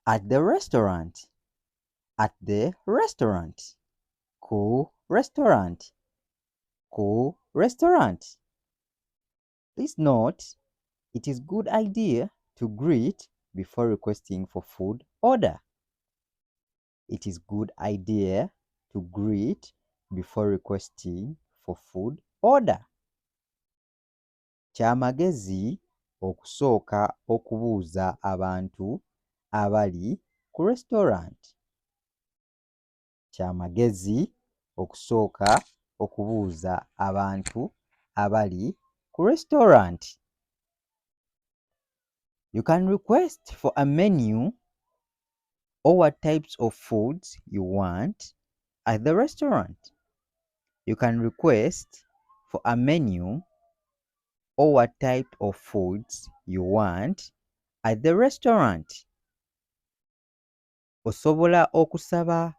At the restaurant. At the restaurant. Ku restaurant. Ku restaurant. Please note, it is good idea to greet before requesting for food order. It is good idea to greet before requesting for food order. Kya magezi okusooka okubuuza abantu abali ku restaurant. Kya magezi okusooka okubuuza abantu abali ku restaurant. You can request for a menu or what types of foods you want at the restaurant. You can request for a menu or what type of foods you want at the restaurant. Osobola okusaba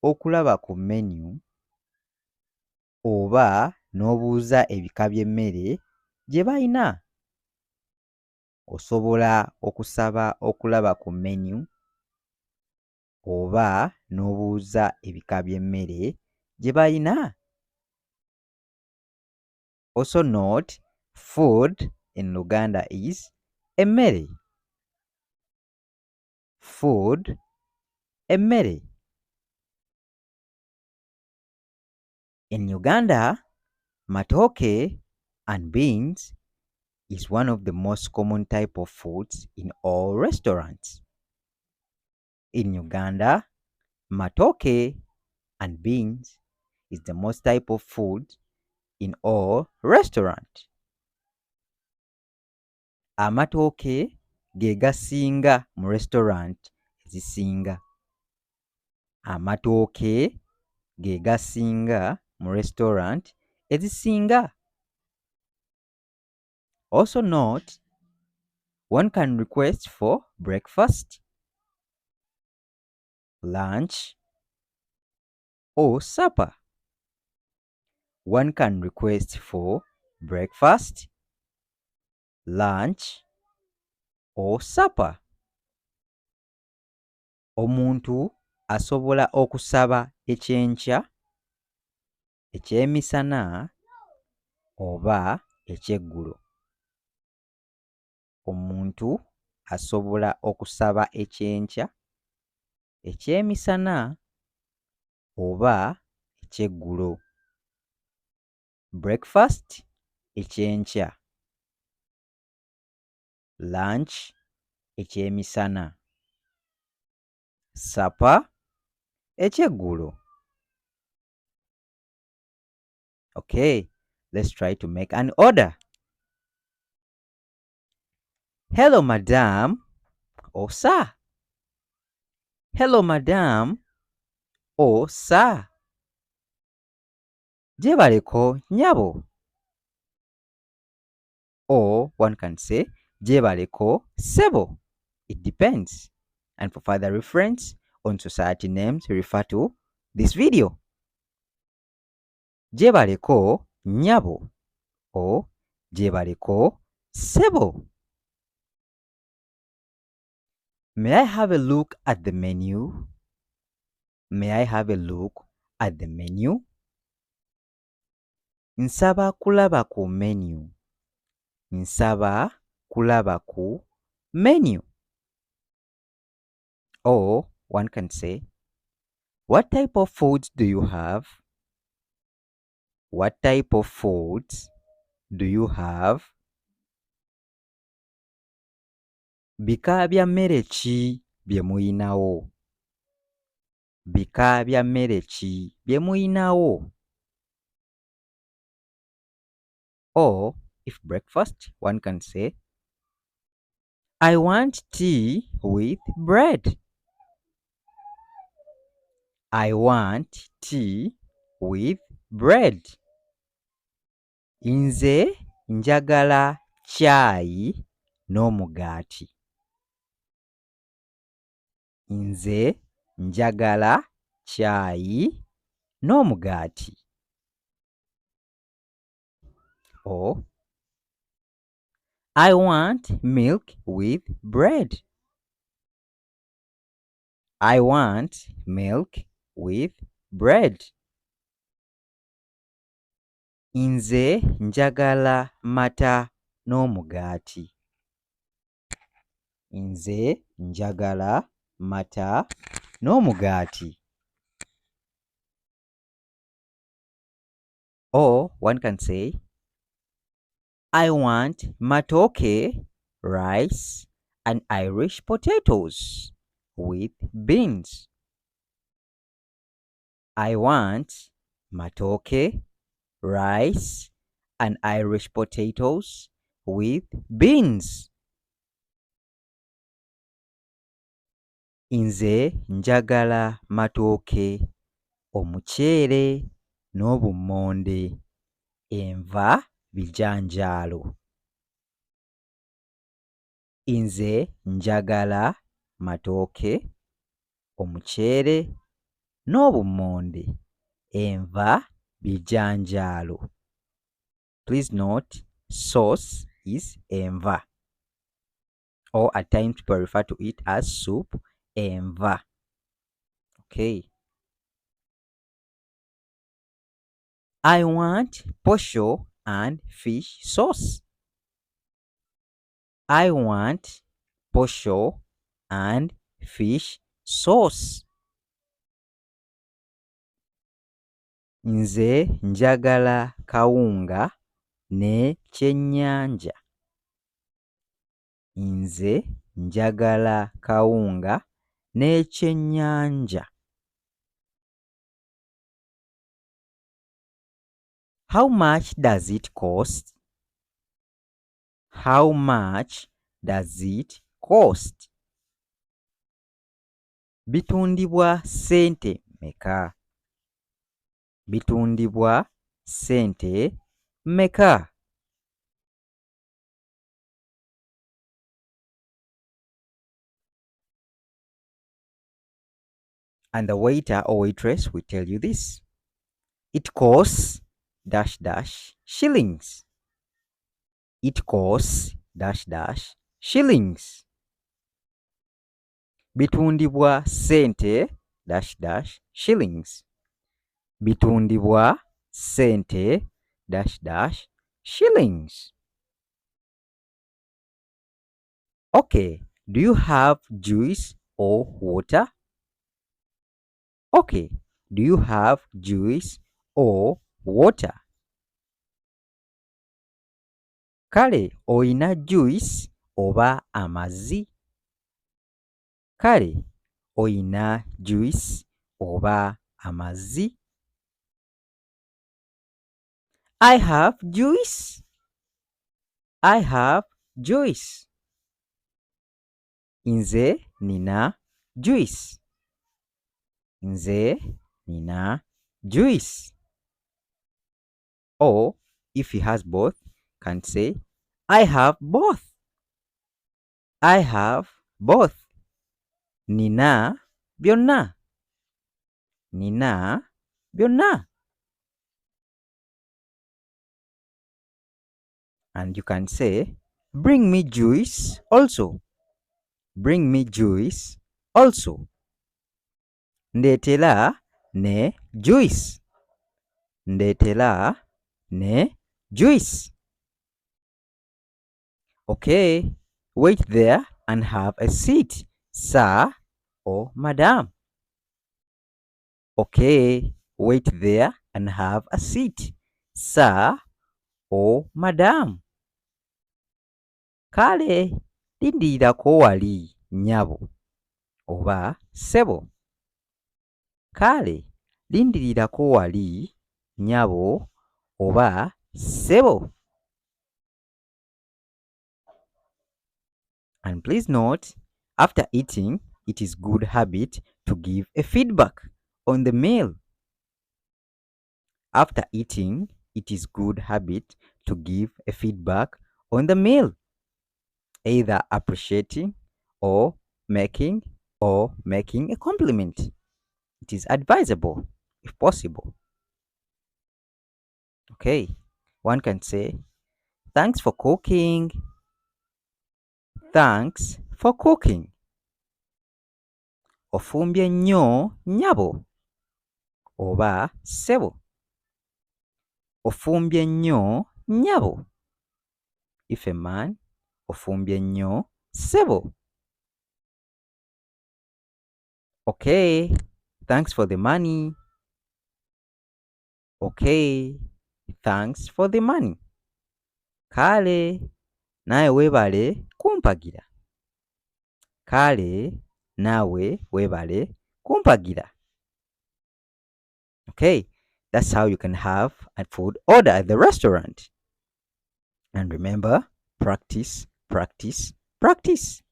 okulaba ku menu oba n'obuuza ebika by'emmere gye bayina. Osobola okusaba okulaba ku menu oba n'obuuza ebika by'emmere gye bayina. Also note, food in Luganda is emmere. Food, emmere. In Uganda, matoke and beans is one of the most common type of foods in all restaurants. In Uganda, matoke and beans is the most type of food in all restaurants. Amatooke ge gasinga mu restaurant ezisinga. Amatooke ge gasinga mu restaurant ezisinga. Also note, one can request for breakfast, lunch, or supper. One can request for breakfast, lunch, or supper. Omuntu asobola okusaba ekyenkya, ekyemisana, oba ekyeggulo. Omuntu asobola okusaba ekyenkya, ekyemisana, oba ekyeggulo. Breakfast, ekyenkya. Lunch, ekyemisana. Supper, ekyeggulo. Okay, let's try to make an order. Hello, madam, or sir. Hello, madam, or sir. Gyebaleko nyabo. Or one can say gyebaleko sebo. It depends. And for further reference on society names, refer to this video. Gyebaleko nyabo or gyebaleko sebo. May I have a look at the menu? May I have a look at the menu? Nsaba kulaba ku menu. Nsaba kulaba ku menu. Or one can say, what type of foods do you have? What type of foods do you have? Bika bya mmere ki bye muyinawo? Bika bya mmere ki bye muyinawo? Or if breakfast, one can say, I want tea with bread. I want tea with bread. Nze njagala chai n'omugaati. Nze njagala chai n'omugaati. Or I want milk with bread. I want milk with bread. Nze njagala mata n'omugaati. Nze njagala mata n'omugaati. Or one can say, I want matoke, rice, and Irish potatoes with beans. I want matoke, rice, and Irish potatoes with beans. Nze njagala matooke, omuceere n'obummonde, enva bijanjaalo. Nze njagala matooke, omuceere n'obummonde, enva bijanjaalo. Please note, sauce is enva, or at times people refer to it as soup, enva. Okay. I want posho and fish sauce. I want posho and fish sauce. Nze njagala kawunga ne kyennyanja. Nze njagala kawunga ne kyennyanja. How much does it cost? How much does it cost? Bitundibwa ssente meka? Bitundibwa ssente meka? And the waiter or waitress will tell you this. It costs dash dash shillings. It costs dash dash shillings. Bitundibwa ssente dash dash shillings. Bitundibwa ssente dash dash shillings. Okay, do you have juice or water? Okay, do you have juice or water? Kale oyina juice oba amazzi? Kale oyina juice oba amazzi? I have juice. I have juice. Nze nina juice. Nze nina juice. Or if he has both, can say, I have both. I have both. Nina byonna. Nina byonna. And you can say, bring me juice also. Bring me juice also. Ndeetera ne juice. Ndeetera ne juice. Okay, wait there and have a seat, sir or madam. Okay, wait there and have a seat, sir or madam. Kale, lindirirako wali nnyabo oba ssebo. Kale, lindirirako wali nnyabo oba ssebo. And please note, after eating, it is good habit to give a feedback on the meal. After eating, it is good habit to give a feedback on the meal, either appreciating or making a compliment. It is advisable if possible. Okay, one can say, thanks for cooking. Thanks for cooking. Ofumbye nnyo nnyabo oba ssebo. Ofumbye nnyo nnyabo. If a man, ofumbye nnyo ssebo. Okay, thanks for the money. Okay, thanks for the money. Kale, nawe weebale kumpagira. Kale, nawe weebale kumpagira. Okay, that's how you can have a food order at the restaurant. And remember, practice, practice, practice.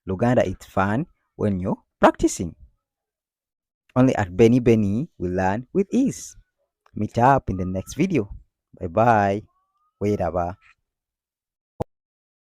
Luganda is fun when you're practicing. Only at Benny Benny we learn with ease. Meet up in the next video. Bye bye. Wait,